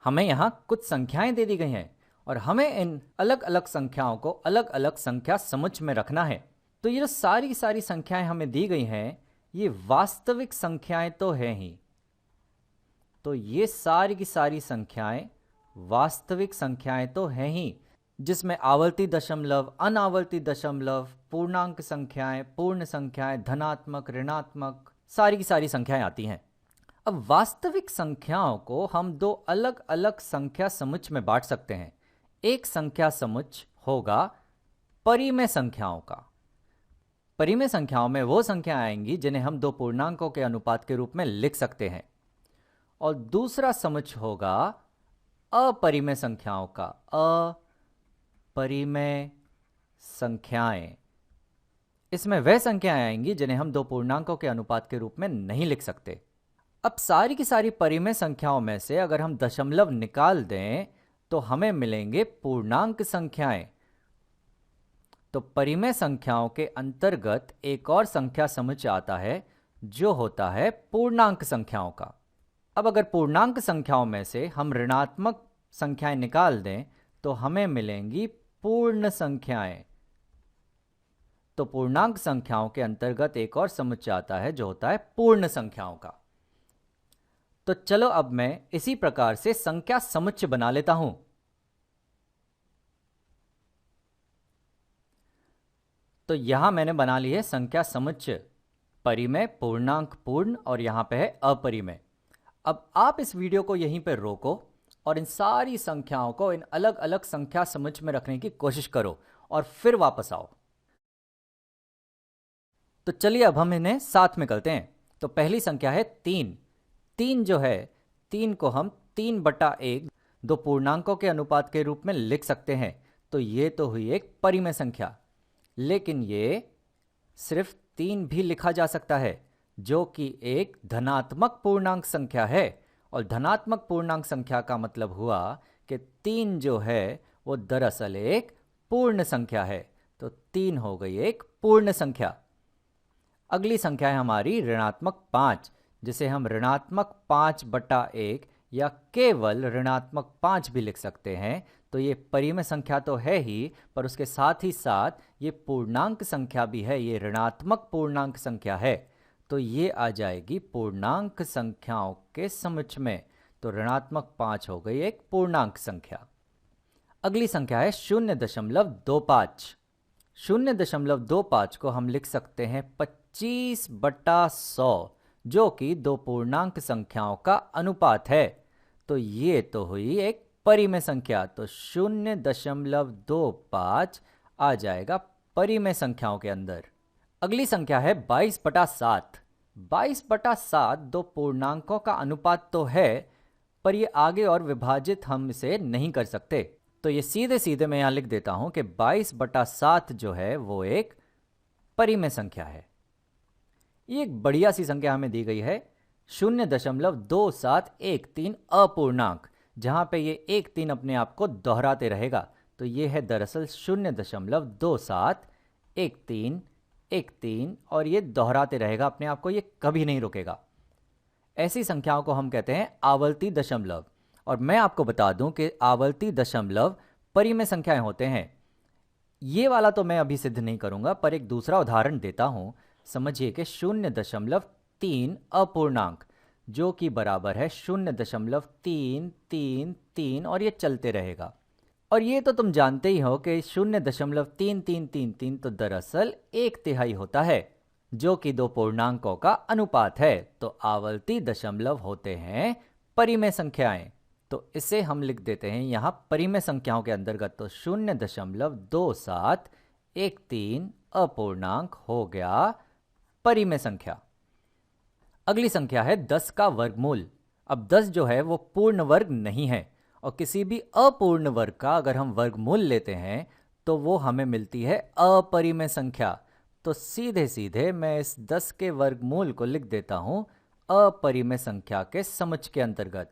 हमें यहाँ कुछ संख्याएं दे दी गई हैं और हमें इन अलग अलग संख्याओं को अलग अलग संख्या समुच्चय में रखना है। तो ये जो सारी सारी संख्याएं हमें दी गई हैं, ये वास्तविक संख्याएं तो हैं ही। तो ये सारी की सारी संख्याएं वास्तविक संख्याएं तो हैं ही, जिसमें आवर्ती दशमलव, अनावर्ती दशमलव, पूर्णांक संख्याएं, पूर्ण संख्याएं, धनात्मक, ऋणात्मक, सारी की सारी संख्याएं आती हैं। अब वास्तविक संख्याओं को हम दो अलग अलग संख्या समुच्चय में बांट सकते हैं। एक संख्या समुच्चय होगा परिमेय संख्याओं का। परिमेय संख्याओं में वो संख्याएं आएंगी जिन्हें हम दो पूर्णांकों के अनुपात के रूप में लिख सकते हैं। और दूसरा समुच्चय होगा अपरिमेय संख्याओं का। अपरिमेय संख्याएं, इसमें वह संख्याएं आएंगी जिन्हें हम दो पूर्णांकों के अनुपात के रूप में नहीं लिख सकते। अब सारी की सारी परिमेय संख्याओं में से अगर हम दशमलव निकाल दें तो हमें मिलेंगे पूर्णांक संख्याएं। तो परिमेय संख्याओं के अंतर्गत एक और संख्या समुच्चय आता है जो होता है पूर्णांक संख्याओं का। अब अगर पूर्णांक संख्याओं में से हम ऋणात्मक संख्याएं निकाल दें तो हमें मिलेंगी पूर्ण संख्याएं। तो पूर्णांक संख्याओं के अंतर्गत एक और समुच्चय आता है जो होता है पूर्ण संख्याओं का। तो चलो अब मैं इसी प्रकार से संख्या समुच्चय बना लेता हूं। तो यहां मैंने बना ली है संख्या समुच्चय, परिमेय, पूर्णांक, पूर्ण और यहां पे है अपरिमेय। अब आप इस वीडियो को यहीं पर रोको और इन सारी संख्याओं को इन अलग अलग संख्या समुच्चय में रखने की कोशिश करो और फिर वापस आओ। तो चलिए अब हम इन्हें साथ में करते हैं। तो पहली संख्या है 3। 3 जो है, 3 को हम 3/1 दो पूर्णांकों के अनुपात के रूप में लिख सकते हैं। तो ये तो हुई एक परिमेय संख्या, लेकिन ये सिर्फ 3 भी लिखा जा सकता है जो कि एक धनात्मक पूर्णांक संख्या है। और धनात्मक पूर्णांक संख्या का मतलब हुआ कि 3 जो है वो दरअसल एक पूर्ण संख्या है। तो 3 हो गई एक पूर्ण संख्या। अगली संख्या है हमारी ऋणात्मक 5, जिसे हम ऋणात्मक 5/1 या केवल ऋणात्मक 5 भी लिख सकते हैं। तो ये परिमेय संख्या तो है ही, पर उसके साथ ही साथ ये पूर्णांक संख्या भी है, ये ऋणात्मक पूर्णांक संख्या है। तो ये आ जाएगी पूर्णांक संख्याओं के समुच्चय में। तो ऋणात्मक 5 हो गई एक पूर्णांक संख्या। अगली संख्या है 0.25। 0.25 को हम लिख सकते हैं 25/100, जो कि दो पूर्णांक संख्याओं का अनुपात है। तो ये तो हुई एक परिमेय संख्या। तो 0.25 आ जाएगा परिमेय संख्याओं के अंदर। अगली संख्या है 22/7। 22/7 दो पूर्णांकों का अनुपात तो है, पर ये आगे और विभाजित हम इसे नहीं कर सकते। तो ये सीधे सीधे मैं यहां लिख देता हूं कि 22/7 जो है वो एक परिमेय संख्या है। ये एक बढ़िया सी संख्या हमें दी गई है 0.2713 अपूर्णांक, जहां पे ये 1 3 अपने आप को दोहराते रहेगा। तो ये है दरअसल 0.2713 और ये दोहराते रहेगा अपने आप को, ये कभी नहीं रुकेगा। ऐसी संख्याओं को हम कहते हैं आवर्ती दशमलव। और मैं आपको बता दूं कि आवर्ती दशमलव परिमेय संख्याएं होते हैं। ये वाला तो मैं अभी सिद्ध नहीं करूंगा, पर एक दूसरा उदाहरण देता हूं। समझिए कि 0.3 अपूर्णांक, जो कि बराबर है 0.333 और ये चलते रहेगा। और ये तो तुम जानते ही हो कि 0.3333 तो दरअसल 1/3 होता है, जो कि दो पूर्णांकों का अनुपात है। तो आवर्ती दशमलव होते हैं परिमेय संख्याएं। तो इसे हम लिख देते हैं यहां परिमेय संख्याओं के अंतर्गत। तो 0.2713 अपूर्णांक हो गया परिमेय संख्या। अगली संख्या है 10 का वर्गमूल। अब 10 जो है वो पूर्ण वर्ग नहीं है, और किसी भी अपूर्ण वर्ग का अगर हम वर्गमूल लेते हैं तो वो हमें मिलती है अपरिमेय संख्या। तो सीधे सीधे मैं इस 10 के वर्गमूल को लिख देता हूं अपरिमेय संख्या के समुच्चय के अंतर्गत।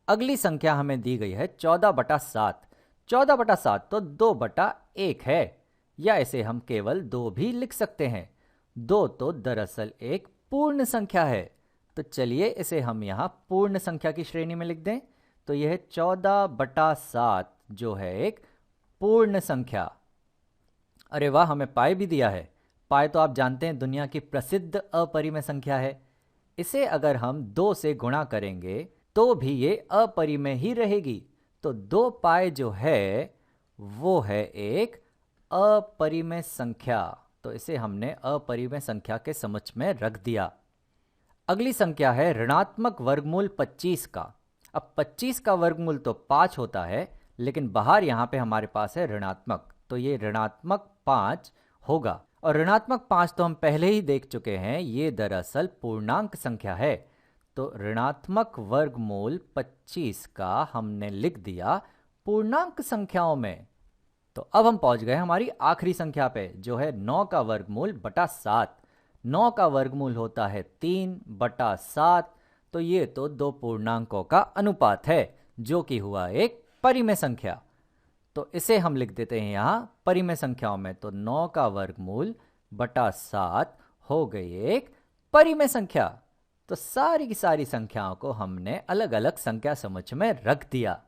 अगली संख्या हमें दी गई है 14/7। 14/7 तो 2/1 है, या इसे हम केवल 2 भी लिख सकते हैं। 2 तो दरअसल एक पूर्ण संख्या है। तो चलिए इसे हम यहां पूर्ण संख्या की श्रेणी में लिख दें। तो यह 14/7 जो है एक पूर्ण संख्या। अरे वाह, हमें पाई भी दिया है। पाई तो आप जानते हैं दुनिया की प्रसिद्ध अपरिमेय संख्या है। इसे अगर हम 2 से गुणा करेंगे तो भी ये अपरिमेय ही रहेगी। तो 2 पाई जो है वो है एक अपरिमेय संख्या। तो इसे हमने अपरिमेय संख्या के समक्ष में रख दिया। अगली संख्या है ऋणात्मक वर्गमूल 25 का। अब 25 का वर्गमूल तो 5 होता है, लेकिन बाहर यहाँ पे हमारे पास है ऋणात्मक, तो ये ऋणात्मक 5 होगा। और ऋणात्मक 5 तो हम पहले ही देख चुके हैं, ये दरअसल पूर्णांक संख्या है। तो ऋणात्मक वर्गमूल 25 का हमने लिख दिया पूर्णांक संख्याओं में। तो अब हम पहुंच गए हमारी आखिरी संख्या पे, जो है 9 का वर्गमूल बटा 7। 9 का वर्गमूल होता है 3/7। तो ये तो दो पूर्णांकों का अनुपात है, जो कि हुआ एक परिमेय संख्या। तो इसे हम लिख देते हैं यहाँ परिमेय संख्याओं में। तो 9 का वर्गमूल बटा 7 हो गई एक परिमेय संख्या। तो सारी की सारी संख्याओं को हमने अलग अलग संख्या समूह में रख दिया।